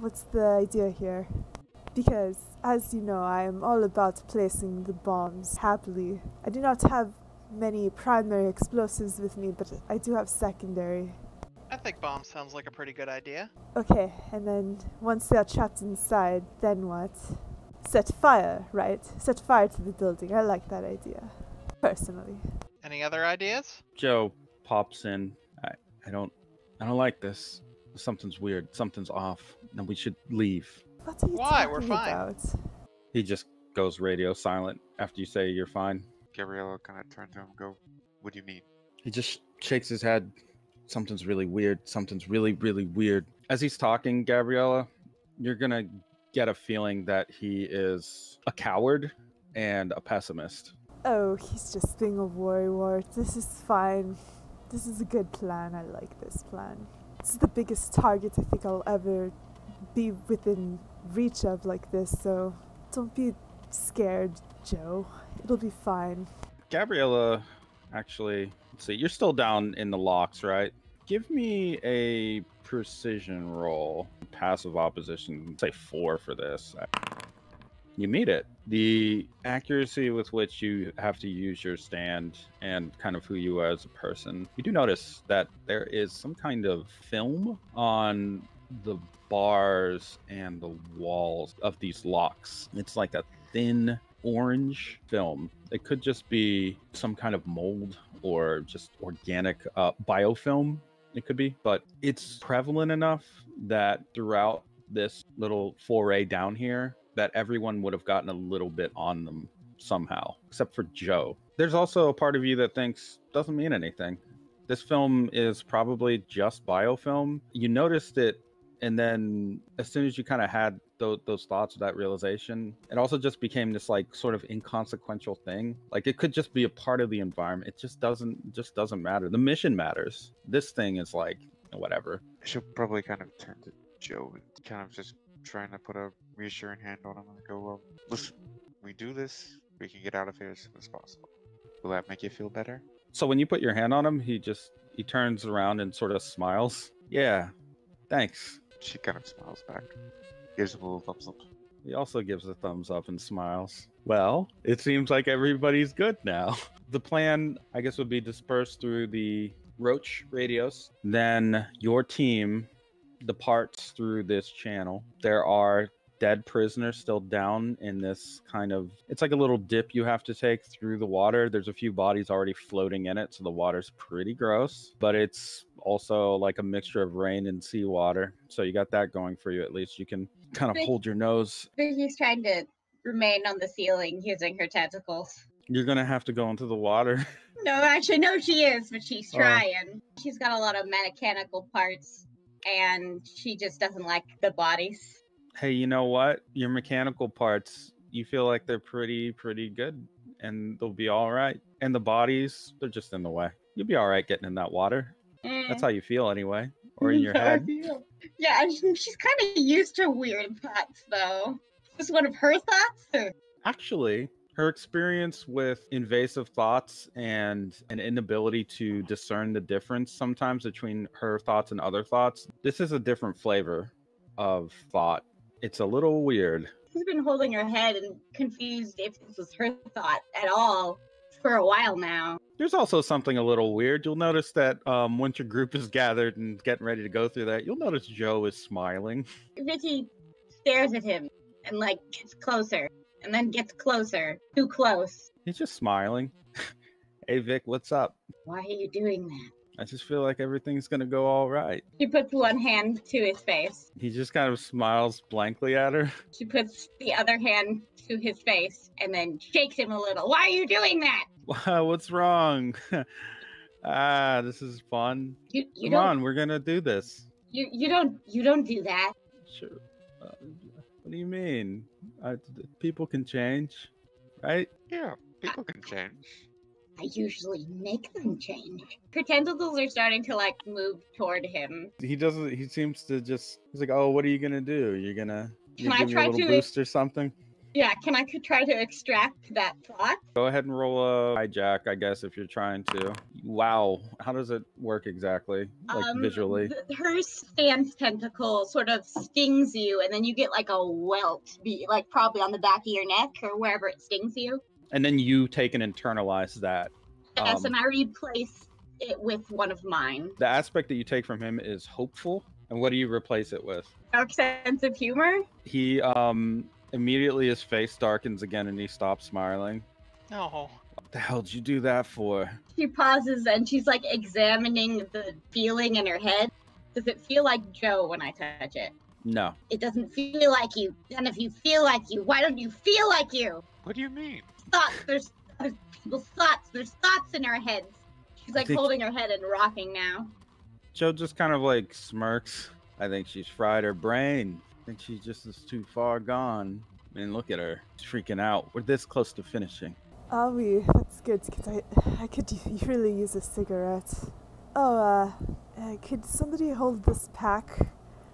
what's the idea here? Because, as you know, I am all about placing the bombs happily. I do not have many primary explosives with me, but I do have secondary. I think bomb sounds like a pretty good idea. Okay, and then once they are trapped inside, then what? Set fire, right? Set fire to the building. I like that idea, personally. Any other ideas? Joe pops in. I don't like this. Something's weird. Something's off. And we should leave. What are you Why? talking We're fine. about? He just goes radio silent after you say you're fine. Gabriella kind of turned to him and go, what do you mean? He just shakes his head. Something's really weird. Something's really, really weird. As he's talking, Gabriella, you're going to get a feeling that he is a coward and a pessimist. Oh, he's just being a worrywart. This is fine. This is a good plan. I like this plan. This is the biggest target I think I'll ever be within reach of like this, so don't be scared, Joe. It'll be fine. Gabriella, actually, let's see, you're still down in the locks, right? Give me a precision roll. Passive opposition, say 4 for this. You meet it. The accuracy with which you have to use your stand and kind of who you are as a person. You do notice that there is some kind of film on the bars and the walls of these locks. It's like a thin orange film. It could just be some kind of mold or just organic biofilm. It could be, but it's prevalent enough that throughout this little foray down here, that everyone would have gotten a little bit on them somehow, except for Joe. There's also a part of you that thinks doesn't mean anything. This film is probably just biofilm. You noticed it, and then as soon as you kind of had those thoughts of that realization, it also just became this like sort of inconsequential thing. Like it could just be a part of the environment. It just doesn't matter. The mission matters. This thing is like whatever. She'll probably kind of turn to Joe and kind of just trying to put a reassuring hand on him and go, well, listen, we do this, we can get out of here as soon as possible. Will that make you feel better? So when you put your hand on him, he turns around and sort of smiles. Yeah, thanks. She kind of smiles back, gives him a little thumbs up. He also gives a thumbs up and smiles. Well, it seems like everybody's good now. The plan, I guess, would be dispersed through the Roach radios. Then your team departs through this channel. There are dead prisoners still down in this kind of, it's like a little dip you have to take through the water. There's a few bodies already floating in it, so the water's pretty gross, but it's also like a mixture of rain and seawater, so you got that going for you. At least you can kind of hold your nose. Vicky's trying to remain on the ceiling using her tentacles. You're gonna have to go into the water. No, actually, no, she is, but she's trying. She's got a lot of mechanical parts, and she just doesn't like the bodies. Hey, you know what? Your mechanical parts, you feel like they're pretty good, and they'll be all right. And the bodies, they're just in the way. You'll be all right getting in that water. That's how you feel anyway, or in your head. Yeah, she's kind of used to weird thoughts, though. Is this one of her thoughts? Or? Actually, her experience with invasive thoughts and an inability to discern the difference sometimes between her thoughts and other thoughts, this is a different flavor of thought. It's a little weird. She's been holding her head and confused if this was her thought at all for a while now. There's also something a little weird. You'll notice that once your group is gathered and getting ready to go through that, you'll notice Joe is smiling. Vicky stares at him and like gets closer and then gets closer. Too close. He's just smiling. Hey Vic, what's up? Why are you doing that? I just feel like everything's gonna go all right. She puts one hand to his face. He just kind of smiles blankly at her. She puts the other hand to his face and then shakes him a little. Why are you doing that? Wow, what's wrong? This is fun. You Come don't, on, we're gonna do this. You don't do that. Sure. What do you mean? People can change, right? Yeah, people can change. I usually make them change. Her tentacles are starting to like move toward him. He seems to just, he's like, oh, what are you gonna do? You're gonna Can I give me a try little to boost or something? Yeah, could try to extract that thought? Go ahead and roll a hijack, I guess, if you're trying to. Wow. How does it work exactly? Like visually? Her stance tentacle sort of stings you, and then you get like a welt, like probably on the back of your neck or wherever it stings you. And then you take and internalize that. Yes, and I replace it with one of mine. The aspect that you take from him is hopeful. And what do you replace it with? Dark sense of humor? He immediately his face darkens again and he stops smiling. Oh. What the hell did you do that for? She pauses and she's like examining the feeling in her head. Does it feel like Joe when I touch it? No. It doesn't feel like you. And if you feel like you, why don't you feel like you? What do you mean? Thoughts. There's people's thoughts. There's thoughts in our heads. She's like holding her head and rocking now. Joe just kind of like smirks. I think she's fried her brain. I think she just is too far gone. I mean, look at her. She's freaking out. We're this close to finishing. Are we? That's good, because I could really use a cigarette. Oh, could somebody hold this pack?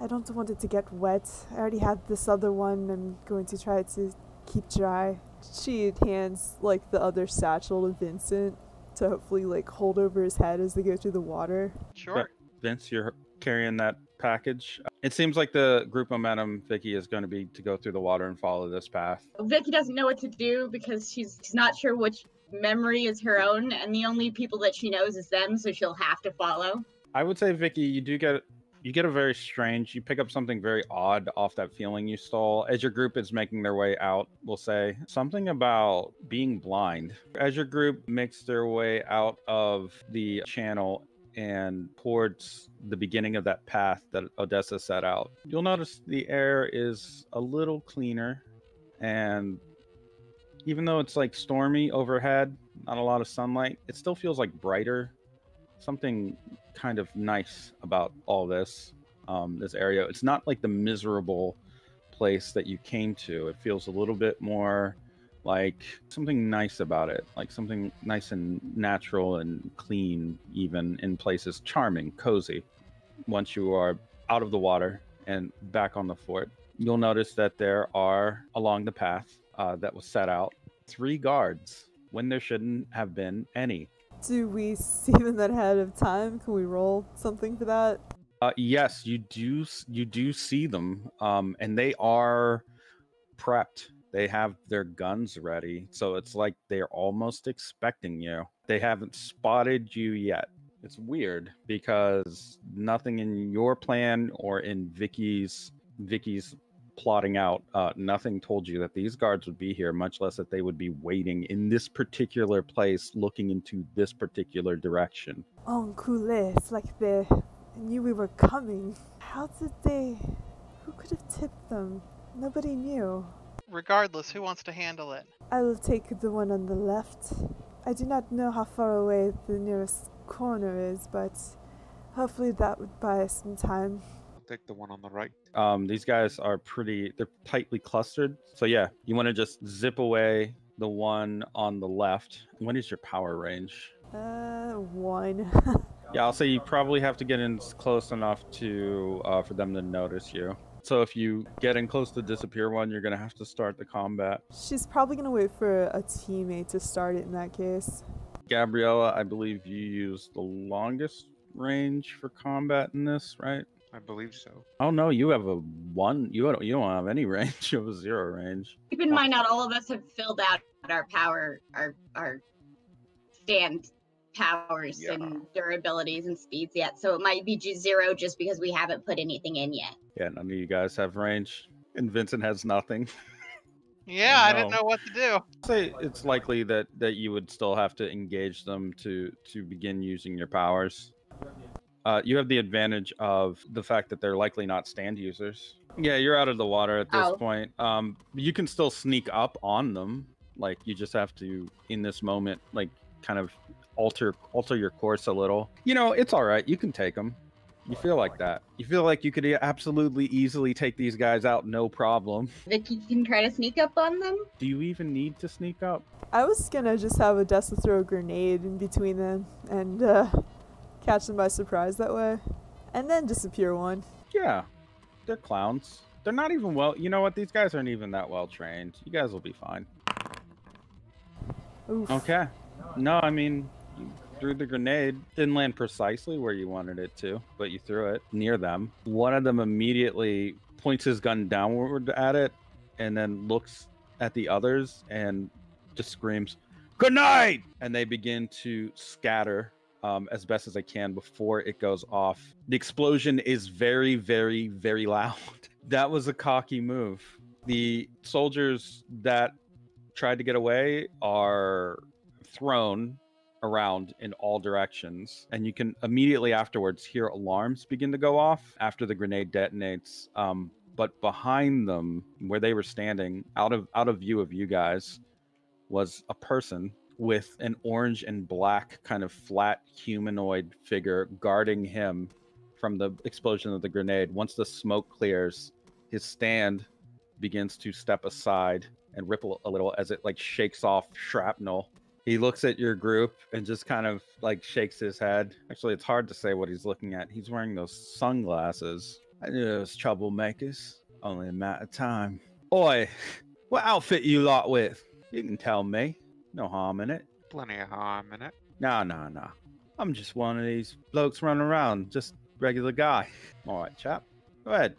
I don't want it to get wet. I already had this other one. I'm going to try to keep dry. She hands, like, the other satchel to Vincent to hopefully, like, hold over his head as they go through the water. Sure. But Vince, you're carrying that package. It seems like the group momentum, Vicky, is going to be to go through the water and follow this path. Vicky doesn't know what to do because she's not sure which memory is her own, and the only people that she knows is them, so she'll have to follow. I would say, Vicky, you get a very strange, you pick up something very odd off that feeling you stole. As your group is making their way out, we'll say, something about being blind. As your group makes their way out of the channel and towards the beginning of that path that Odessa set out, you'll notice the air is a little cleaner, and even though it's like stormy overhead, not a lot of sunlight, it still feels like brighter. Something kind of nice about all this area. It's not like the miserable place that you came to. It feels a little bit more like something nice about it, like something nice and natural and clean, even in places, charming, cozy. Once you are out of the water and back on the fort, you'll notice that there are, along the path that was set out, 3 guards when there shouldn't have been any. Do we see them ahead of time? Can we roll something for that? Yes, you do see them, and they are prepped. They have their guns ready, so it's like they're almost expecting you. They haven't spotted you yet. It's weird because nothing in your plan or in Vicky's plotting out, nothing told you that these guards would be here, much less that they would be waiting in this particular place, looking into this particular direction. Oh, cool. It's like they knew we were coming. How did they... Who could have tipped them? Nobody knew. Regardless, who wants to handle it? I will take the one on the left. I do not know how far away the nearest corner is, but hopefully that would buy us some time. I'll take the one on the right. These guys are they're tightly clustered. So yeah, you want to just zip away the one on the left. What is your power range? 1. Yeah, I'll say you probably have to get in close enough to for them to notice you. So if you get in close to disappear one, you're going to have to start the combat. She's probably going to wait for a teammate to start it in that case. Gabriella, I believe you use the longest range for combat in this, right? I believe so. Oh no, you have a 1. You don't have any range. You have a 0 range. Keep in mind, not all of us have filled out our power, our stand powers and durabilities and speeds yet, so it might be 0 just because we haven't put anything in yet. Yeah, none of you guys have range, and Vincent has nothing. Yeah, I didn't know what to do. I'd say it's likely that you would still have to engage them to begin using your powers. You have the advantage of the fact that they're likely not stand users. Yeah, you're out of the water at this point. You can still sneak up on them. Like, you just have to, in this moment, like, kind of alter your course a little. You know, it's all right. You can take them. You feel like that. You feel like you could absolutely easily take these guys out, no problem. Vicky can try to sneak up on them. Do you even need to sneak up? I was gonna just have Odessa throw a grenade in between them and catch them by surprise that way. And then disappear one. Yeah, they're clowns. They're not even well. You know what? These guys aren't even that well trained. You guys will be fine. Oof. Okay. No, I mean, you threw the grenade. Didn't land precisely where you wanted it to, but you threw it near them. One of them immediately points his gun downward at it and then looks at the others and just screams, "Good night!" And they begin to scatter as best as they can before it goes off. The explosion is very, very, very loud. That was a cocky move. The soldiers that tried to get away are thrown around in all directions, and you can immediately afterwards hear alarms begin to go off after the grenade detonates. But behind them, where they were standing, out of view of you guys, was a person with an orange and black kind of flat humanoid figure guarding him from the explosion of the grenade. Once the smoke clears, his stand begins to step aside and ripple a little as it like shakes off shrapnel. He looks at your group and just kind of like shakes his head. Actually, it's hard to say what he's looking at. He's wearing those sunglasses. I knew it was troublemakers. Only a matter of time. Oi, what outfit you lot with? You can tell me. No harm in it. Plenty of harm in it. Nah. I'm just one of these blokes running around. Just regular guy. All right, chap. Go ahead.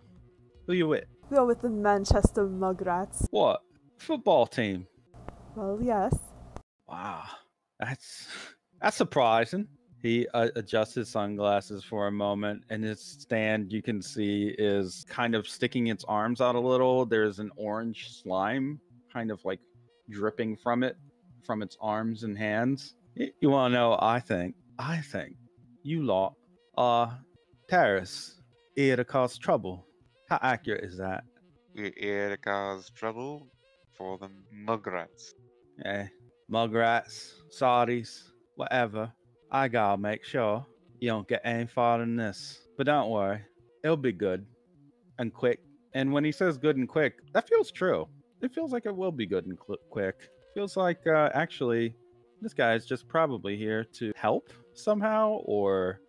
Who you with? Go with the Manchester Mugrats. What? Football team? Well, yes. Wow. That's surprising. He adjusts his sunglasses for a moment, and his stand, you can see, is kind of sticking its arms out a little. There's an orange slime kind of like dripping from it, from its arms and hands. You want to know, I think you lot are terrorists here to cause trouble. How accurate is that? We're here to cause trouble for the Mugrats. Eh, Mugrats, Saudis, whatever. I gotta make sure you don't get any farther than this. But don't worry, it'll be good and quick. And when he says good and quick, that feels true. It feels like it will be good and quick. Feels like actually this guy is just probably here to help somehow, or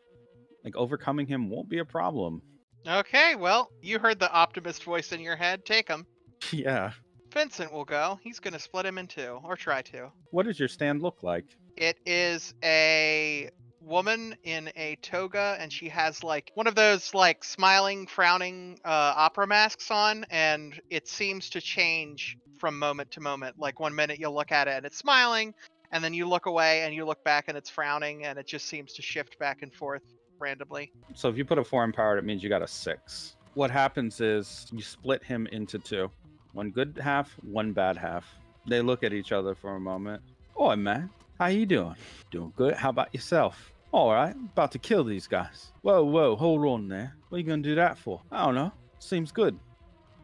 like overcoming him won't be a problem. Okay, well, you heard the optimist voice in your head. Take him. Yeah. Vincent will go. He's going to split him in two, or try to. What does your stand look like? It is a woman in a toga, and she has like one of those like smiling, frowning opera masks on, and it seems to change from moment to moment. Like one minute you'll look at it and it's smiling, and then you look away and you look back and it's frowning, and it just seems to shift back and forth randomly. So if you put a 4 empowered, it means you got a 6. What happens is you split him into 2. One good half, one bad half. They look at each other for a moment. Oi, man. How you doing? Doing good. How about yourself? All right. About to kill these guys. Whoa. Hold on there. What are you going to do that for? I don't know. Seems good.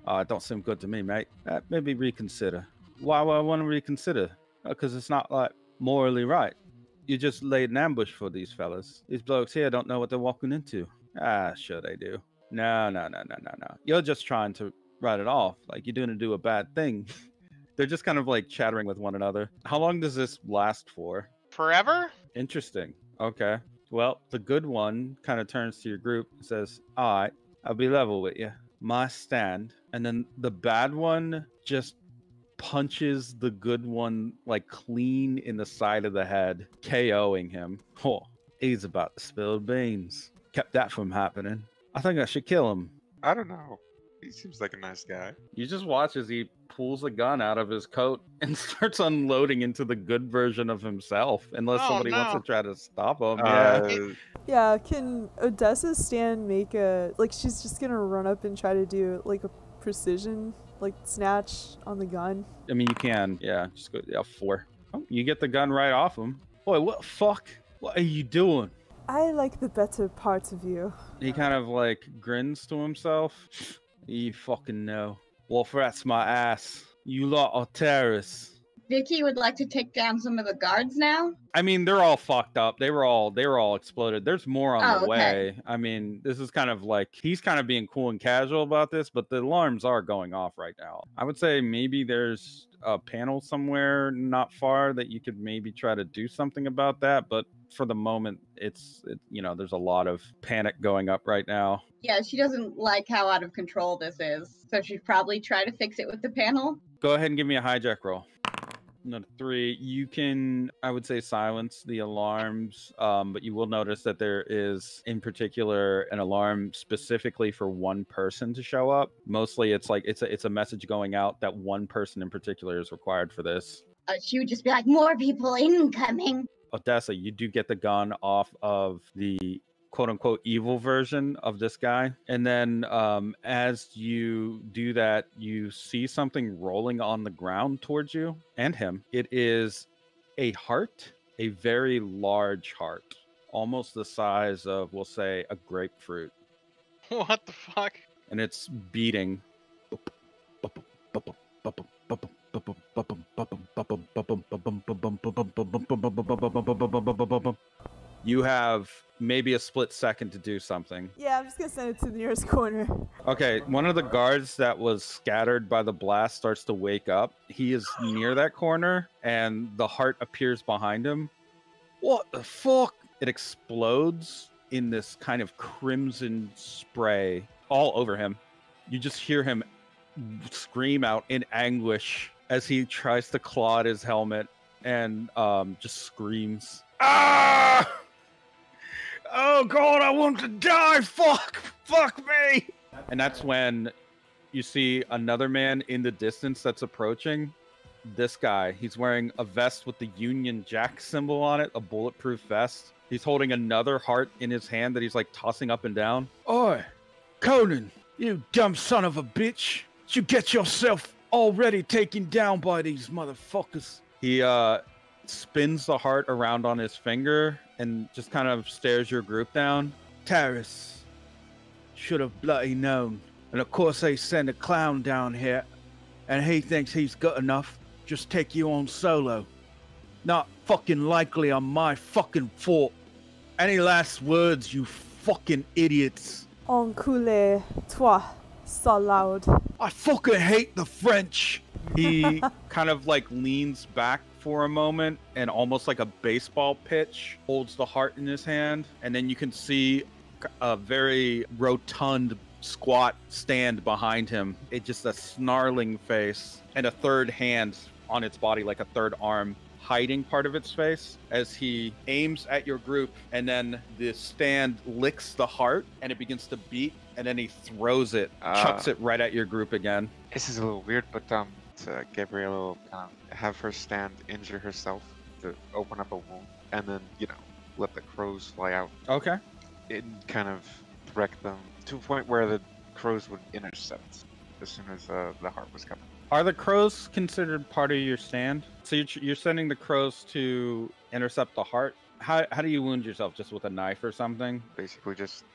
It don't seem good to me, mate. Maybe reconsider. Why would I want to reconsider? Because it's not, like, morally right. You just laid an ambush for these fellas. These blokes here don't know what they're walking into. Sure they do. No. You're just trying to write it off. Like, you're going to do a bad thing. They're just kind of like chattering with one another. How long does this last for? Forever? Interesting. Okay. Well, the good one kind of turns to your group and says, all right, I'll be level with you. My stand. And then the bad one just punches the good one like clean in the side of the head, KOing him. Oh, he's about to spill beans. Kept that from happening. I think I should kill him. I don't know. He seems like a nice guy. You just watch as he pulls a gun out of his coat and starts unloading into the good version of himself, unless somebody wants to try to stop him. Yeah, can Odessa's stand make a, like, she's just gonna run up and try to do like a precision like snatch on the gun? I mean, you can, yeah. Just go, 4. Oh, you get the gun right off him. Boy, what the fuck? What are you doing? I like the better parts of you. He kind of like grins to himself. You fucking know. Wolf, that's my ass. You lot are terrorists. Vicky would like to take down some of the guards now. I mean, they're all fucked up. They were all exploded. There's more on the okay. way. I mean, this is kind of like he's kind of being cool and casual about this, but the alarms are going off right now. I would say maybe there's a panel somewhere not far that you could maybe try to do something about that, but for the moment it's there's a lot of panic going up right now. Yeah, she doesn't like how out of control this is, so she'd probably try to fix it with the panel. Go ahead and give me a hijack roll. Number 3, you can, I would say, silence the alarms, but you will notice that there is, in particular, an alarm specifically for one person to show up. Mostly, it's like it's a message going out that one person in particular is required for this. She would just be like, more people incoming. Odessa, you do get the gun off of the quote-unquote evil version of this guy, and then as you do that, you see something rolling on the ground towards you and him. It is a heart, a very large heart, almost the size of, we'll say, a grapefruit. What the fuck? And it's beating. You have maybe a split second to do something. Yeah, I'm just gonna send it to the nearest corner. Okay, one of the guards that was scattered by the blast starts to wake up. He is near that corner, and the heart appears behind him. What the fuck? It explodes in this kind of crimson spray all over him. You just hear him scream out in anguish as he tries to claw at his helmet and just screams. Ah! Oh God, I want to die! Fuck me! And that's when you see another man in the distance that's approaching. This guy, he's wearing a vest with the Union Jack symbol on it, a bulletproof vest. He's holding another heart in his hand that he's like tossing up and down. Oi, Conan, you dumb son of a bitch. You get yourself already taken down by these motherfuckers. He spins the heart around on his finger and just kind of stares your group down. Taris, should have bloody known. And of course they send a clown down here, and he thinks he's got enough. Just take you on solo. Not fucking likely on my fucking fault. Any last words, you fucking idiots? Enculé, toi, so loud. I fucking hate the French. He kind of like leans back for a moment and almost like a baseball pitch holds the heart in his hand, and then you can see a very rotund squat stand behind him. It's just a snarling face and a third hand on its body, like a third arm hiding part of its face, as he aims at your group, and then the stand licks the heart and it begins to beat, and then he throws it, chucks it right at your group again. This is a little weird, but Gabriella will have her stand injure herself to open up a wound, and then let the crows fly out. Okay. And kind of wreck them to a point where the crows would intercept as soon as the heart was coming. Are the crows considered part of your stand? So you're sending the crows to intercept the heart? How do you wound yourself? Just with a knife or something? Basically just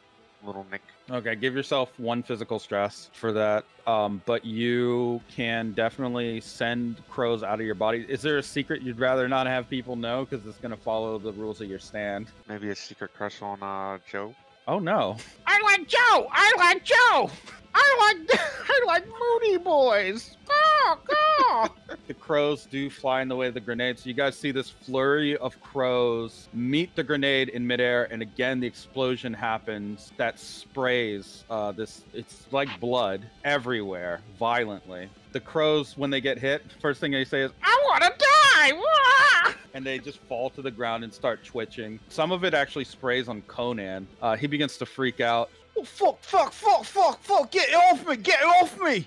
a little nick. Okay, give yourself 1 physical stress for that. But you can definitely send crows out of your body. Is there a secret you'd rather not have people know? Because it's going to follow the rules of your stand. Maybe a secret crush on Joe? Oh no. I like Joe! I like Joe! I like Moody Boys! The crows do fly in the way of the grenade, so you guys see this flurry of crows meet the grenade in midair, and again the explosion happens that sprays it's like blood everywhere violently. The crows, when they get hit, first thing they say is, I want to die! Wah! And they just fall to the ground and start twitching. Some of it actually sprays on Conan. He begins to freak out. Oh, fuck, get it off me,